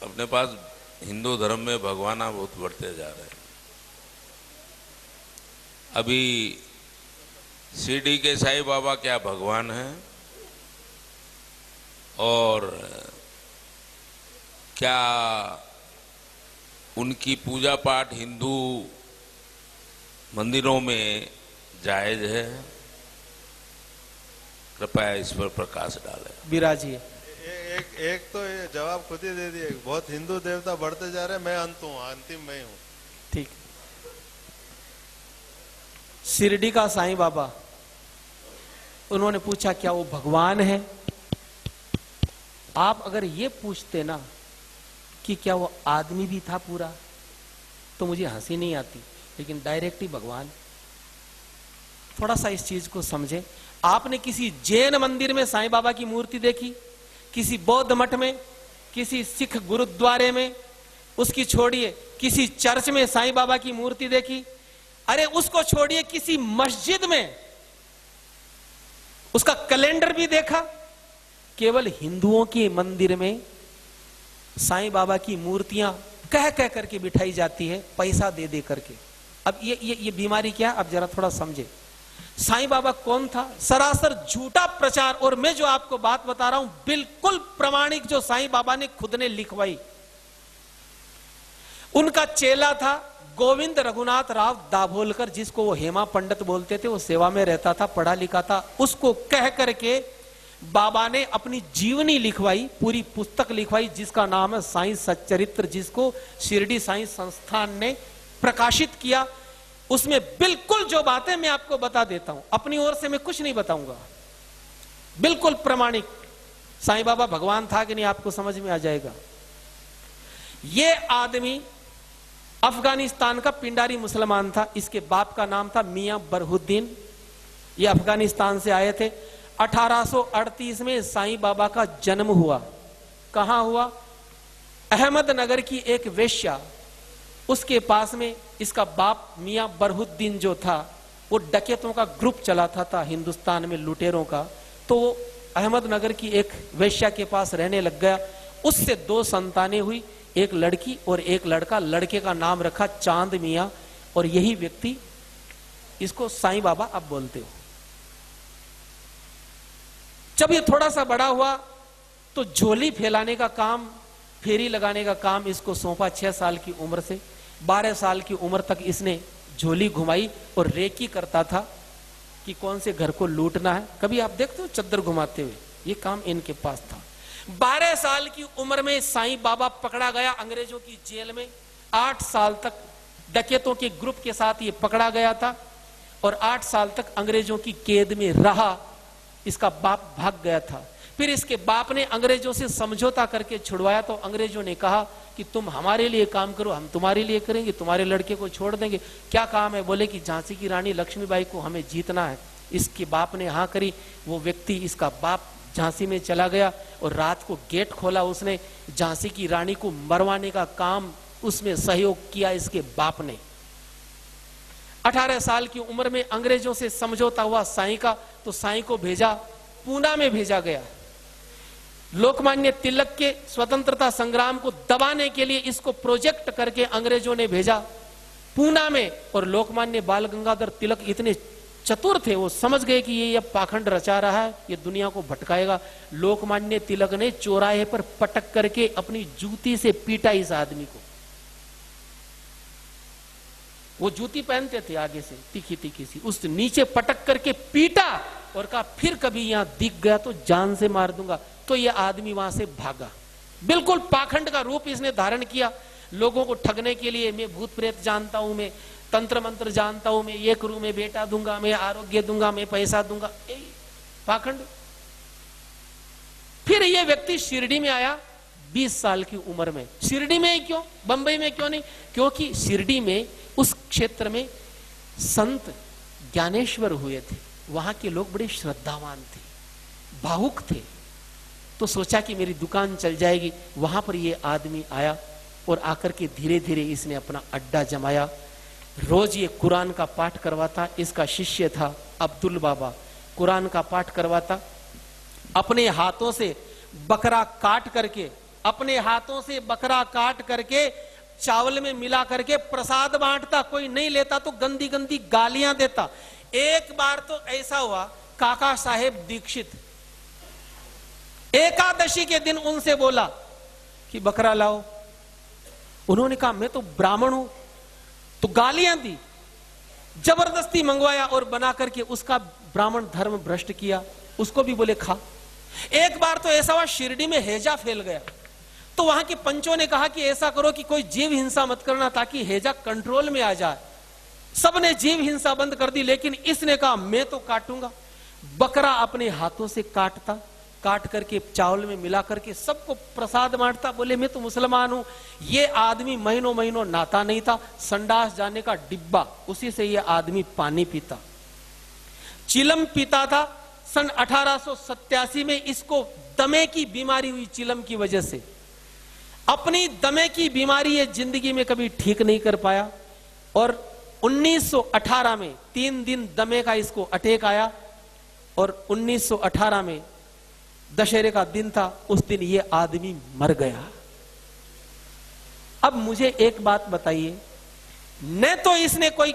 अपने पास हिंदू धर्म में भगवाना बहुत बढ़ते जा रहे हैं। अभी शिरडी के साईं बाबा क्या भगवान हैं? और क्या उनकी पूजा पाठ हिंदू मंदिरों में जायज है? कृपया इस पर प्रकाश डालें। विराजिए। एक तो ये जवाब खुद ही दे दिए, बहुत हिंदू देवता बढ़ते जा रहे हैं, मैं अंत हूँ, अंतिम मैं हूँ। ठीक। शिरडी का साईं बाबा, उन्होंने पूछा क्या वो भगवान है? आप अगर ये पूछते ना कि क्या वो आदमी भी था पूरा, तो मुझे हंसी नहीं आती, लेकिन डायरेक्ट ही भगवान। थोड़ा सा इस चीज को समझें। आपने किसी जैन मंदिर में साईं बाबा की मूर्ति देखी? किसी बौद्ध मठ में, किसी सिख गुरुद्वारे में, उसकी छोड़िए किसी चर्च में साईं बाबा की मूर्ति देखी? अरे उसको छोड़िए किसी मस्जिद में उसका कैलेंडर भी देखा? केवल हिंदुओं के मंदिर में साईं बाबा की मूर्तियां कह कह करके बिठाई जाती है, पैसा दे दे करके। अब ये बीमारी क्या है? अब जरा थोड़ा समझे। साईं बाबा कौन था? सरासर झूठा प्रचार। और मैं जो आपको बात बता रहा हूं बिल्कुल प्रमाणिक, जो साईं बाबा ने खुद ने लिखवाई। उनका चेला था गोविंद रघुनाथ राव दाभोलकर, जिसको वो हेमा पंडित बोलते थे। वो सेवा में रहता था, पढ़ा लिखा था। उसको कह करके बाबा ने अपनी जीवनी लिखवाई, पूरी पुस्तक लिखवाई, जिसका नाम है साईं सच्चरित्र, जिसको शिरडी साईं संस्थान ने प्रकाशित किया। उसमें बिल्कुल जो बातें मैं आपको बता देता हूं, अपनी ओर से मैं कुछ नहीं बताऊंगा, बिल्कुल प्रमाणिक। साईं बाबा भगवान था कि नहीं आपको समझ में आ जाएगा। ये आदमी अफगानिस्तान का पिंडारी मुसलमान था। इसके बाप का नाम था मियां बरहुद्दीन। ये अफगानिस्तान से आए थे। 1838 में साईं बाबा का जन्म हुआ। कहां हुआ? अहमदनगर की एक वेश्या, उसके पास में इसका बाप मियां बरहुद्दीन जो था, वो डकैतों का ग्रुप चलाता था हिंदुस्तान में, लुटेरों का। तो वो अहमदनगर की एक वेश्या के पास रहने लग गया। उससे 2 संतानें हुई, एक लड़की और एक लड़का। लड़के का नाम रखा चांद मियां, और यही व्यक्ति, इसको साईं बाबा अब बोलते हो। जब ये थोड़ा सा बड़ा हुआ तो झोली फैलाने का काम, फेरी लगाने का काम इसको सौंपा। 6 साल की उम्र से 12 साल की उम्र तक इसने झोली घुमाई और रेकी करता था कि कौन से घर को लूटना है। कभी आप देखते हो चद्दर घुमाते हुए? ये काम इनके पास था। 12 साल की उम्र में साईं बाबा पकड़ा गया अंग्रेजों की जेल में। 8 साल तक डकैतों के ग्रुप के साथ ये पकड़ा गया था, और 8 साल तक अंग्रेजों की कैद में रहा। इसका बाप भाग गया था। फिर इसके बाप ने अंग्रेजों से समझौता करके छुड़वाया। तो अंग्रेजों ने कहा कि तुम हमारे लिए काम करो, हम तुम्हारे लिए करेंगे, तुम्हारे लड़के को छोड़ देंगे। क्या काम है? बोले कि झांसी की रानी लक्ष्मीबाई को हमें जीतना है। इसके बाप ने हाँ करी। वो व्यक्ति, इसका बाप, झांसी में चला गया और रात को गेट खोला। उसने झांसी की रानी को मरवाने का काम, उसमें सहयोग किया इसके बाप ने। 18 साल की उम्र में अंग्रेजों से समझौता हुआ साईं का, तो साईं को भेजा, पूना में भेजा गया। लोकमान्य तिलक के स्वतंत्रता संग्राम को दबाने के लिए इसको प्रोजेक्ट करके अंग्रेजों ने भेजा पूना में। और लोकमान्य बाल गंगाधर तिलक इतने चतुर थे, वो समझ गए कि ये पाखंड रचा रहा है, ये दुनिया को भटकाएगा। लोकमान्य तिलक ने चौराहे पर पटक करके अपनी जूती से पीटा इस आदमी को। वो जूती पहनते थे आगे से, तीखी तीखी सी, उस नीचे पटक करके पीटा और कहा फिर कभी यहां दिख गया तो जान से मार दूंगा। तो ये आदमी वहां से भागा। बिल्कुल पाखंड का रूप इसने धारण किया, लोगों को ठगने के लिए। मैं भूत प्रेत जानता हूं, मैं तंत्र मंत्र जानता हूं, मैं ये करूं, मैं बेटा दूंगा, मैं आरोग्य दूंगा, मैं पैसा दूंगा, पाखंड। फिर ये व्यक्ति शिरडी में आया 20 साल की उम्र में। शिरडी में ही क्यों, बंबई में क्यों नहीं? क्योंकि शिरडी में, उस क्षेत्र में संत ज्ञानेश्वर हुए थे। वहां के लोग बड़े श्रद्धावान थे, भावुक थे। तो सोचा कि मेरी दुकान चल जाएगी। वहां पर ये आदमी आया और आकर के धीरे धीरे इसने अपना अड्डा जमाया। रोज ये कुरान का पाठ करवाता। इसका शिष्य था अब्दुल बाबा, कुरान का पाठ करवाता। अपने हाथों से बकरा काट करके अपने हाथों से बकरा काट करके चावल में मिला करके प्रसाद बांटता, कोई नहीं लेता तो गंदी गंदी गालियां देता। एक बार तो ऐसा हुआ, काका साहेब दीक्षित एकादशी के दिन उनसे बोला कि बकरा लाओ। उन्होंने कहा मैं तो ब्राह्मण हूं, तो गालियां दी, जबरदस्ती मंगवाया और बना करके उसका ब्राह्मण धर्म भ्रष्ट किया, उसको भी बोले खा। एक बार तो ऐसा हुआ शिरडी में हैजा फैल गया, तो वहां के पंचों ने कहा कि ऐसा करो कि कोई जीव हिंसा मत करना ताकि हैजा कंट्रोल में आ जाए। सबने जीव हिंसा बंद कर दी, लेकिन इसने कहा मैं तो काटूंगा। बकरा अपने हाथों से काटता, काट करके चावल में मिला करके सबको प्रसाद बांटता। बोले मैं तो मुसलमान हूं। ये आदमी महीनों महीनों नहाता नहीं था, संडास जाने का डिब्बा, उसी से ये आदमी पानी पीता, चिलम पीता था। सन 1887 में इसको दमे की बीमारी हुई चिलम की वजह से। अपनी दमे की बीमारी ये जिंदगी में कभी ठीक नहीं कर पाया और 1918 में 3 दिन दमे का इसको अटैक आया और 1918 में दशहरे का दिन था, उस दिन ये आदमी मर गया। अब मुझे एक बात बताइए, न तो इसने कोई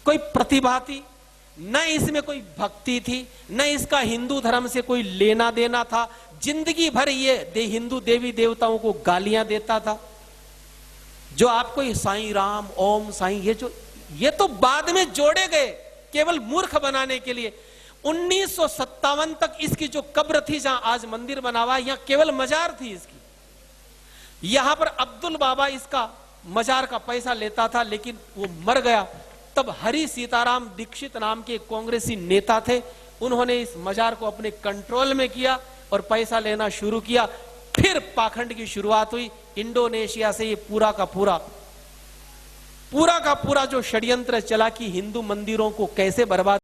प्रतिभा थी, न इसमें कोई भक्ति थी, न इसका हिंदू धर्म से कोई लेना देना था। जिंदगी भर ये हिंदू देवी देवताओं को गालियां देता था। जो आपको ये साईं राम, ओम साईं, ये तो बाद में जोड़े गए केवल मूर्ख बनाने के लिए। 1957 तक इसकी जो कब्र थी, जहां आज मंदिर बना हुआ है, यहां केवल मजार थी इसकी। यहां पर अब्दुल बाबा इसका मजार का पैसा लेता था, लेकिन वो मर गया। तब हरि सीताराम दीक्षित नाम के कांग्रेसी नेता थे, उन्होंने इस मजार को अपने कंट्रोल में किया और पैसा लेना शुरू किया। फिर पाखंड की शुरुआत हुई। इंडोनेशिया से ये पूरा का पूरा जो षड्यंत्र चला कि हिंदू मंदिरों को कैसे बर्बाद।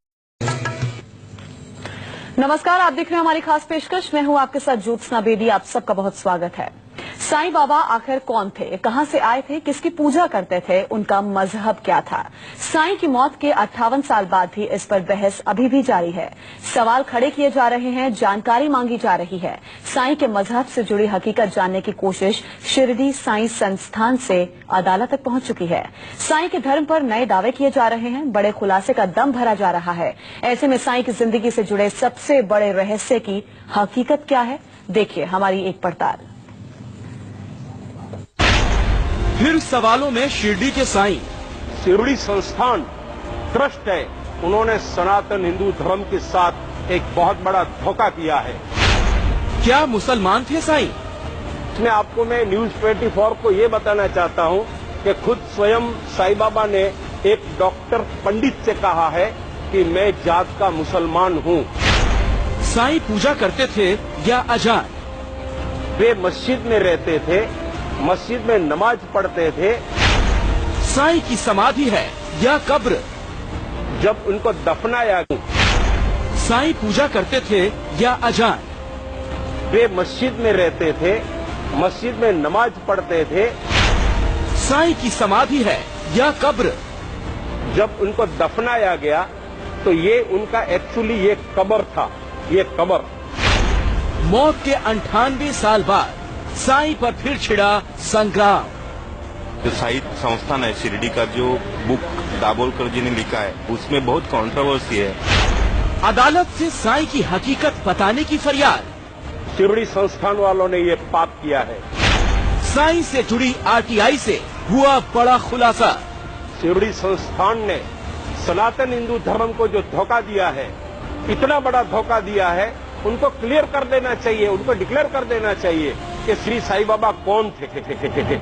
नमस्कार, आप देख रहे हैं हमारी खास पेशकश। मैं हूं आपके साथ ज्योत्सना बेदी। आप सबका बहुत स्वागत है। साईं बाबा आखिर कौन थे, कहां से आए थे, किसकी पूजा करते थे, उनका मजहब क्या था? साईं की मौत के 58 साल बाद भी इस पर बहस अभी भी जारी है। सवाल खड़े किए जा रहे हैं, जानकारी मांगी जा रही है। साईं के मजहब से जुड़ी हकीकत जानने की कोशिश शिरडी साईं संस्थान से अदालत तक पहुंच चुकी है। साईं के धर्म पर नए दावे किए जा रहे हैं, बड़े खुलासे का दम भरा जा रहा है। ऐसे में साईं की जिंदगी से जुड़े सबसे बड़े रहस्य की हकीकत क्या है, देखिए हमारी एक पड़ताल। फिर सवालों में शिरडी के साईं। शिरडी संस्थान ट्रस्ट है, उन्होंने सनातन हिंदू धर्म के साथ एक बहुत बड़ा धोखा किया है। क्या मुसलमान थे साईं? इसमें आपको मैं न्यूज 24 को ये बताना चाहता हूँ कि खुद स्वयं साईं बाबा ने एक डॉक्टर पंडित से कहा है कि मैं जात का मुसलमान हूँ। साईं पूजा करते थे या अजान? वे मस्जिद में रहते थे, मस्जिद में नमाज पढ़ते थे। साईं की समाधि है या कब्र? जब उनको दफनाया, साईं पूजा करते थे या अजान? वे मस्जिद में रहते थे, मस्जिद में नमाज पढ़ते थे। साईं की समाधि है या कब्र? जब उनको दफनाया गया तो ये उनका एक्चुअली ये कब्र था, ये कब्र। मौत के 98 साल बाद साईं पर फिर छिड़ा संग्राम। जो साई संस्थान है शिरडी का, जो बुक दाभोलकर जी ने लिखा है, उसमें बहुत कंट्रोवर्सी है। अदालत से साईं की हकीकत बताने की फरियाद। शिरडी संस्थान वालों ने ये पाप किया है। साईं से जुड़ी आरटीआई से हुआ बड़ा खुलासा। शिरडी संस्थान ने सनातन हिंदू धर्म को जो धोखा दिया है, इतना बड़ा धोखा दिया है, उनको क्लियर कर देना चाहिए, उनको डिक्लेयर कर देना चाहिए कि श्री साईं बाबा कौन थे।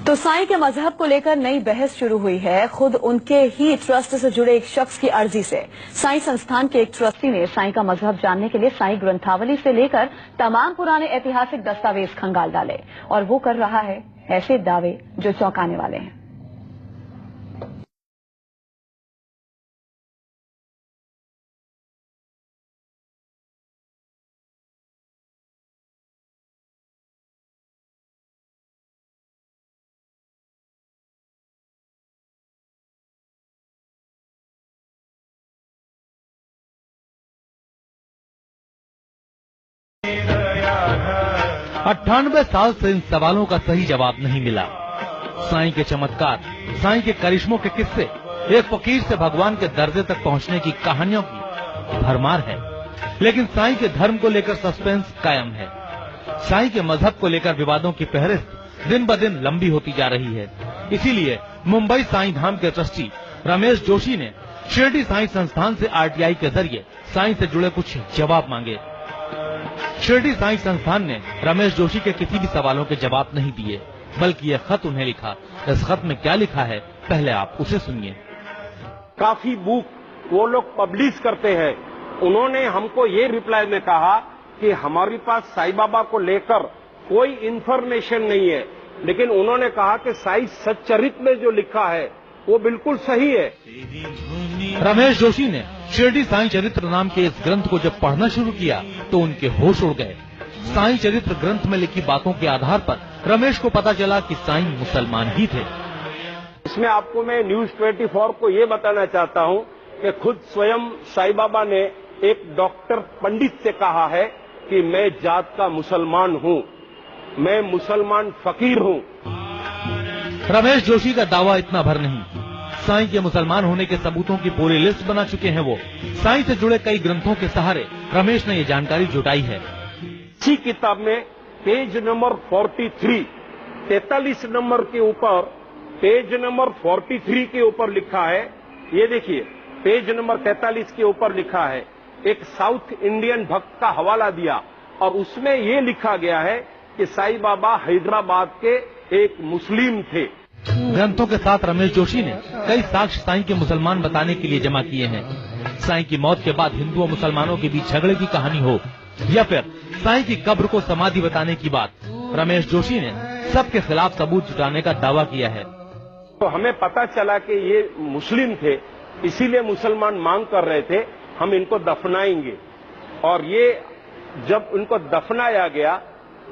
तो साईं के मजहब को लेकर नई बहस शुरू हुई है, खुद उनके ही ट्रस्ट से जुड़े एक शख्स की अर्जी से। साईं संस्थान के एक ट्रस्टी ने साईं का मजहब जानने के लिए साईं ग्रंथावली से लेकर तमाम पुराने ऐतिहासिक दस्तावेज खंगाल डाले और वो कर रहा है ऐसे दावे जो चौंकाने वाले हैं। 98 साल से इन सवालों का सही जवाब नहीं मिला। साईं के चमत्कार, साईं के करिश्मों के किस्से, एक फकीर से भगवान के दर्जे तक पहुंचने की कहानियों की भरमार है। लेकिन साईं के धर्म को लेकर सस्पेंस कायम है। साईं के मजहब को लेकर विवादों की फहरिस्त दिन ब दिन लंबी होती जा रही है। इसीलिए मुंबई साईं धाम के ट्रस्टी रमेश जोशी ने शिरडी साईं संस्थान से आरटीआई के जरिए साईं से जुड़े कुछ जवाब मांगे। शिरडी साईं संस्थान ने रमेश जोशी के किसी भी सवालों के जवाब नहीं दिए, बल्कि यह खत उन्हें लिखा। इस खत में क्या लिखा है, पहले आप उसे सुनिए। काफी बुक वो लोग पब्लिश करते हैं। उन्होंने हमको ये रिप्लाई में कहा कि हमारे पास साईं बाबा को लेकर कोई इंफॉर्मेशन नहीं है, लेकिन उन्होंने कहा कि साईं सच्चरित में जो लिखा है वो बिल्कुल सही है। रमेश जोशी ने शिरडी साईं चरित्र नाम के इस ग्रंथ को जब पढ़ना शुरू किया तो उनके होश उड़ गए। साईं चरित्र ग्रंथ में लिखी बातों के आधार पर रमेश को पता चला कि साईं मुसलमान ही थे। इसमें आपको मैं न्यूज 24 को ये बताना चाहता हूँ कि खुद स्वयं साईं बाबा ने एक डॉक्टर पंडित से कहा है कि मैं जात का मुसलमान हूँ, मैं मुसलमान फकीर हूँ। रमेश जोशी का दावा इतना भर नहीं। साईं के मुसलमान होने के सबूतों की पूरी लिस्ट बना चुके हैं वो। साईं से जुड़े कई ग्रंथों के सहारे रमेश ने ये जानकारी जुटाई है। इसी किताब में पेज नंबर 43 नंबर के ऊपर, पेज नंबर 43 के ऊपर लिखा है, ये देखिए पेज नंबर 43 के ऊपर लिखा है, एक साउथ इंडियन भक्त का हवाला दिया और उसमें ये लिखा गया है कि साईं बाबा हैदराबाद के एक मुस्लिम थे। ग्रंथों के साथ रमेश जोशी ने कई साक्ष्य साईं के मुसलमान बताने के लिए जमा किए हैं। साईं की मौत के बाद हिंदुओं मुसलमानों के बीच झगड़े की कहानी हो या फिर साईं की कब्र को समाधि बताने की बात, रमेश जोशी ने सबके खिलाफ सबूत जुटाने का दावा किया है। तो हमें पता चला कि ये मुस्लिम थे, इसीलिए मुसलमान मांग कर रहे थे हम इनको दफनाएंगे, और ये जब उनको दफनाया गया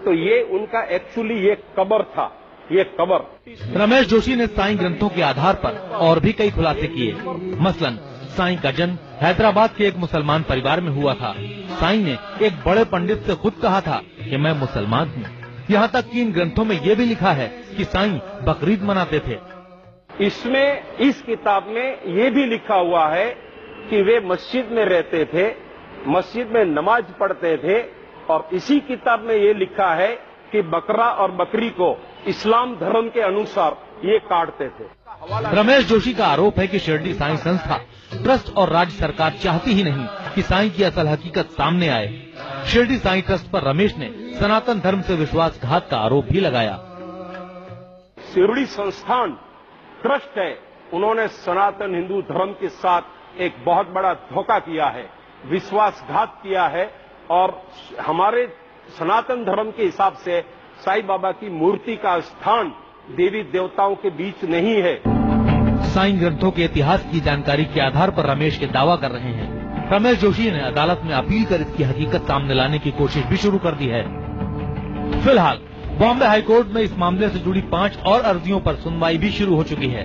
तो ये उनका एक्चुअली ये कब्र था, ये कब्र। रमेश जोशी ने साईं ग्रंथों के आधार पर और भी कई खुलासे किए। मसलन साईं का जन्म हैदराबाद के एक मुसलमान परिवार में हुआ था। साईं ने एक बड़े पंडित से खुद कहा था कि मैं मुसलमान हूँ। यहाँ तक कि इन ग्रंथों में ये भी लिखा है कि साईं बकरीद मनाते थे। इसमें, इस किताब में ये भी लिखा हुआ है कि वे मस्जिद में रहते थे, मस्जिद में नमाज पढ़ते थे, और इसी किताब में ये लिखा है कि बकरा और बकरी को इस्लाम धर्म के अनुसार ये काटते थे। रमेश जोशी का आरोप है कि शिरडी साईं संस्था, ट्रस्ट और राज्य सरकार चाहती ही नहीं कि साईं की असल हकीकत सामने आए। शिरडी साईं ट्रस्ट पर रमेश ने सनातन धर्म से विश्वासघात का आरोप भी लगाया। शिरडी संस्थान ट्रस्ट है, उन्होंने सनातन हिंदू धर्म के साथ एक बहुत बड़ा धोखा किया है, विश्वासघात किया है, और हमारे सनातन धर्म के हिसाब से साईं बाबा की मूर्ति का स्थान देवी देवताओं के बीच नहीं है। साईं ग्रंथों के इतिहास की जानकारी के आधार पर रमेश के दावा कर रहे हैं। रमेश जोशी ने अदालत में अपील कर इसकी हकीकत सामने लाने की कोशिश भी शुरू कर दी है। फिलहाल बॉम्बे हाईकोर्ट में इस मामले से जुड़ी 5 और अर्जियों पर सुनवाई भी शुरू हो चुकी है।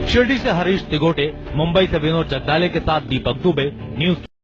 शिरडी से हरीश तिगोटे, मुंबई से विनोद जगदाले के साथ दीपक दुबे, न्यूज।